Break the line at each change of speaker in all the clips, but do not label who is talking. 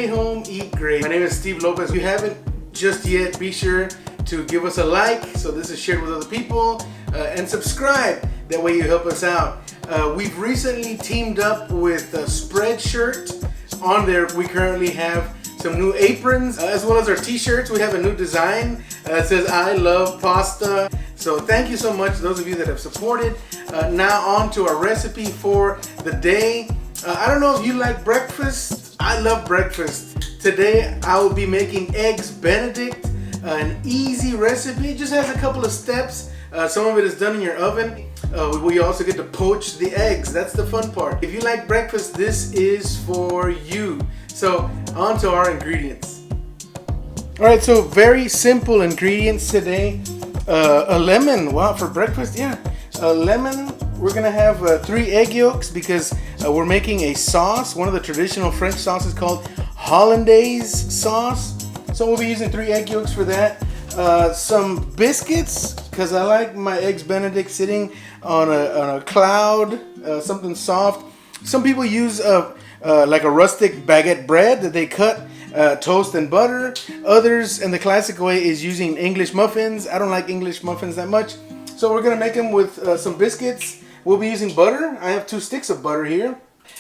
Stay home, eat great. My name is Steve Lopez. If you haven't just yet, be sure to give us a like so this is shared with other people, and subscribe. That way you help us out. We've recently teamed up with Spreadshirt. On there we currently have some new aprons, as well as our t-shirts. We have a new design that says I love pasta. So thank you so much, those of you that have supported. Now on to our recipe for the day. I don't know if you like breakfast. I love breakfast. Today I will be making Eggs Benedict, an easy recipe. It just has a couple of steps. Some of it is done in your oven. We also get to poach the eggs. That's the fun part. If you like breakfast, this is for you. So on to our ingredients. All right, so very simple ingredients today. A lemon, wow, for breakfast, yeah. A lemon, we're gonna have 3 egg yolks because we're making a sauce. One of the traditional French sauces called Hollandaise Sauce. So we'll be using 3 egg yolks for that. Some biscuits, because I like my Eggs Benedict sitting on a cloud, something soft. Some people use like a rustic baguette bread that they cut, toast and butter. Others, in the classic way, is using English muffins. I don't like English muffins that much. So we're gonna make them with some biscuits. We'll be using butter. I have 2 sticks of butter here.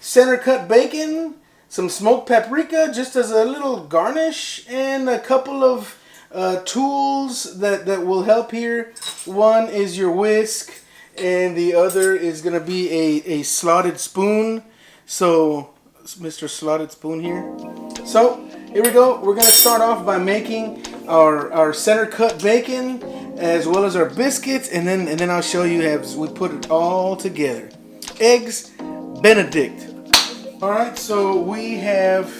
Center cut bacon, some smoked paprika just as a little garnish, and a couple of tools that will help here. One is your whisk, and the other is gonna be a slotted spoon. So Mr. Slotted Spoon here. So here we go. We're gonna start off by making our center cut bacon as well as our biscuits, and then I'll show you as we put it all together. Eggs Benedict. All right, so we have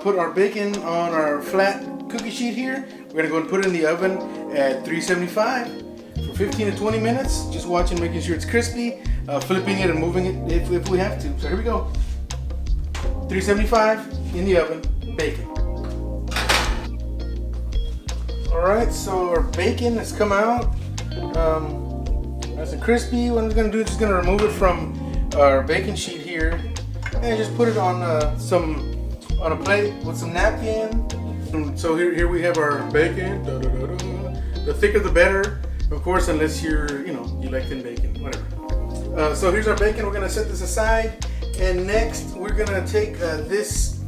put our bacon on our flat cookie sheet here. We're gonna go and put it in the oven at 375 for 15 to 20 minutes. Just watching, making sure it's crispy, flipping it and moving it if we have to. So here we go. 375 in the oven, bacon. All right, so our bacon has come out. Nice and crispy. What I'm gonna do is just gonna remove it from our bacon sheet here and just put it on a plate with some napkin. So here we have our bacon. The thicker the better, of course, unless you like thin bacon, whatever. So here's our bacon. We're gonna set this aside, and next we're gonna take this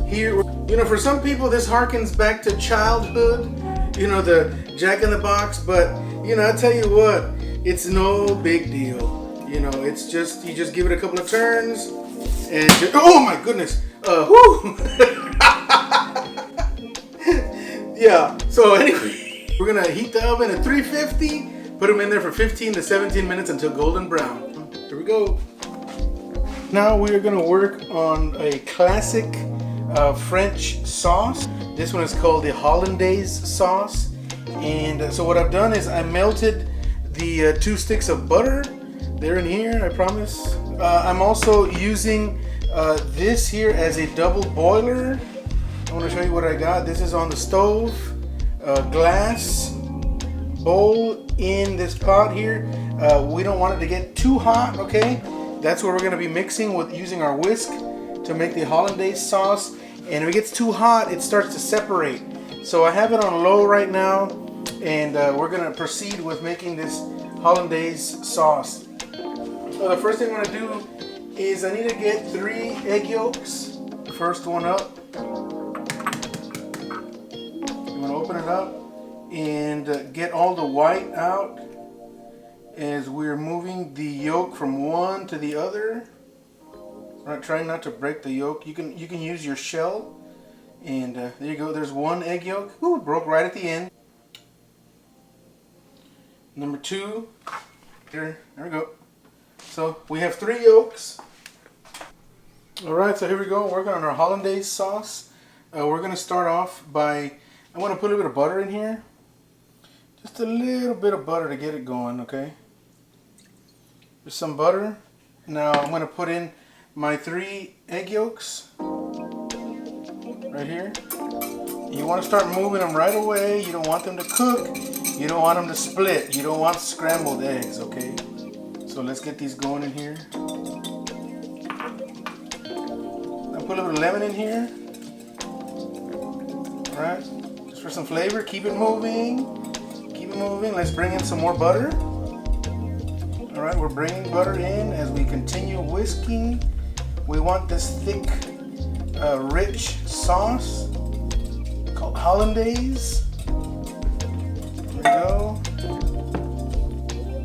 here. For some people this harkens back to childhood. The Jack in the Box, but I tell you what, it's no big deal. It's just you just give it a couple of turns, and oh my goodness, whoo! Yeah. So anyway, we're gonna heat the oven at 350. Put them in there for 15 to 17 minutes until golden brown. Here we go. Now we are gonna work on a classic French sauce. This one is called the Hollandaise Sauce. And so what I've done is I melted the 2 sticks of butter. They're in here, I promise. I'm also using this here as a double boiler. I want to show you what I got. This is on the stove. Glass bowl in this pot here. We don't want it to get too hot, okay? That's where we're going to be mixing with using our whisk to make the Hollandaise sauce. And if it gets too hot, it starts to separate. So I have it on low right now, and we're going to proceed with making this Hollandaise sauce. So the first thing I'm going to do is I need to get 3 egg yolks. First one up. I'm going to open it up and get all the white out as we're moving the yolk from one to the other. Trying not to break the yolk. You can use your shell, and there you go. There's 1 egg yolk. Ooh, it broke right at the end. Number 2. Here, there we go. So we have 3 yolks. All right, so here we go. Working on our Hollandaise sauce. We're going to start off by, I want to put a bit of butter in here. Just a little bit of butter to get it going, okay? There's some butter. Now I'm going to put in my 3 egg yolks right here. You want to start moving them right away. You don't want them to cook. You don't want them to split. You don't want scrambled eggs, okay? So let's get these going in here. I'll put a little lemon in here. All right, just for some flavor. Keep it moving. Keep it moving. Let's bring in some more butter. All right, we're bringing butter in as we continue whisking. We want this thick, rich sauce called Hollandaise. There we go.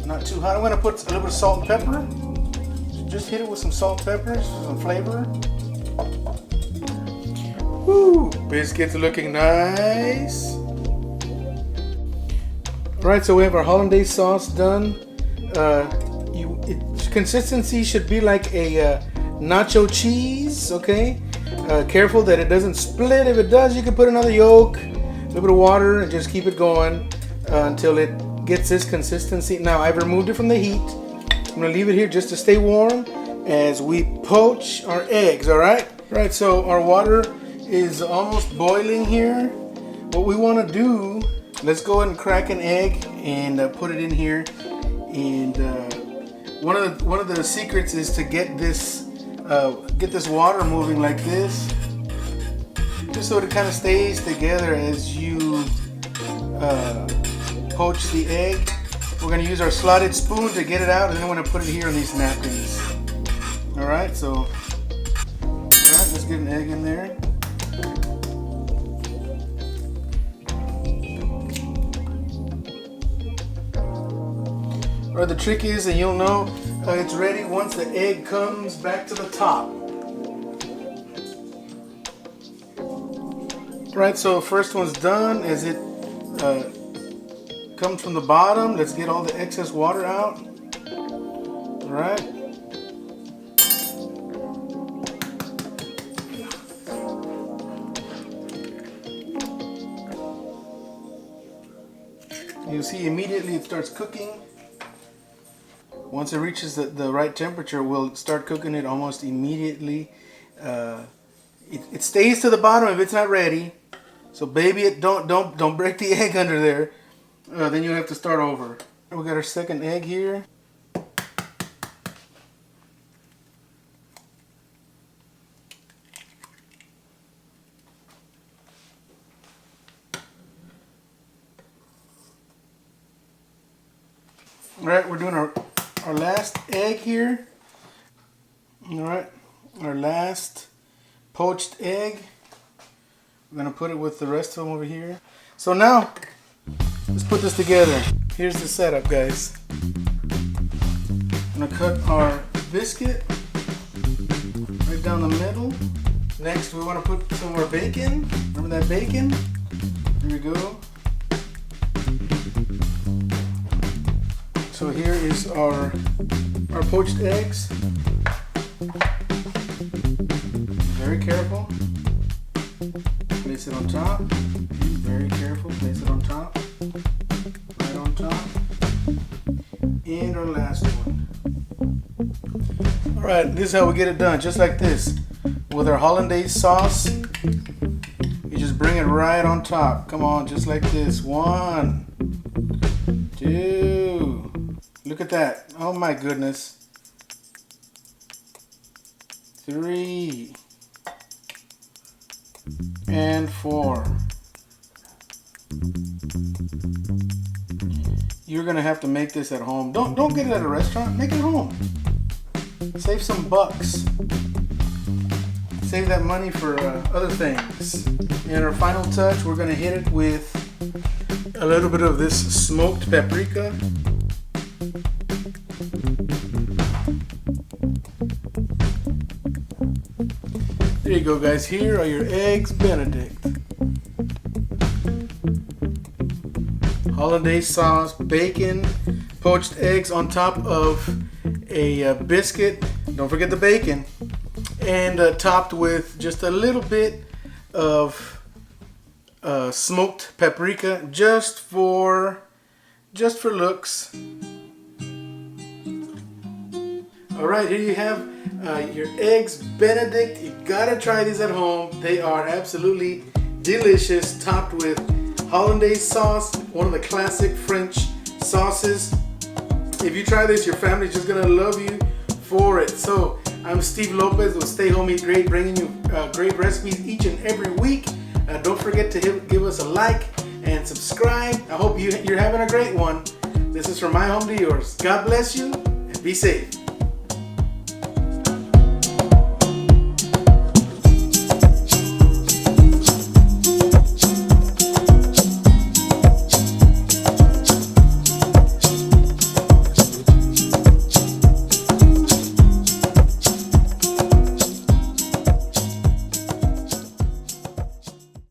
Not too hot. I'm gonna put a little bit of salt and pepper. Just hit it with some salt and pepper, some flavor. Woo! Biscuits looking nice. All right, so we have our Hollandaise sauce done. Consistency should be like a nacho cheese, okay? Careful that it doesn't split. If it does, you can put another yolk, a little bit of water, and just keep it going until it gets this consistency. Now, I've removed it from the heat. I'm gonna leave it here just to stay warm as we poach our eggs, all right? Right, so our water is almost boiling here. What we wanna do, let's go ahead and crack an egg and put it in here. And one of the secrets is to get this water moving like this, just so it kind of stays together as you poach the egg. We're going to use our slotted spoon to get it out, and then we're going to put it here on these napkins. All right, so let's get an egg in there. Or the trick is, and you'll know it's ready once the egg comes back to the top. Right, so first one's done. As it comes from the bottom, let's get all the excess water out. All right. You see immediately it starts cooking. Once it reaches the right temperature, we'll start cooking it almost immediately. It stays to the bottom if it's not ready. So baby it, don't break the egg under there. Then you'll have to start over. We got our second egg here. All right, we're doing our last egg here. All right, our last poached egg. We're gonna put it with the rest of them over here. So now, let's put this together. Here's the setup, guys. I'm gonna cut our biscuit right down the middle. Next, we wanna put some more bacon. Remember that bacon? Here we go. So here is our poached eggs. Very careful. Place it on top. Very careful. Place it on top. Right on top. And our last one. All right, this is how we get it done. Just like this. With our Hollandaise sauce, you just bring it right on top. Come on, just like this. 1, 2. Look at that. Oh my goodness. 3 and 4. You're gonna have to make this at home. Don't get it at a restaurant. Make it at home. Save some bucks. Save that money for other things. And our final touch, we're gonna hit it with a little bit of this smoked paprika. There you go, guys. Here are your Eggs Benedict. Hollandaise sauce, bacon, poached eggs on top of a biscuit. Don't forget the bacon. And topped with just a little bit of smoked paprika, just for looks. All right, here you have your Eggs Benedict. You gotta try these at home. They are absolutely delicious, topped with Hollandaise sauce, one of the classic French sauces. If you try this, your family's just gonna love you for it. So I'm Steve Lopez with Stay Home Eat Great, bringing you great recipes each and every week. Don't forget to give us a like and subscribe. I hope you're having a great one. This is from my home to yours. God bless you and be safe.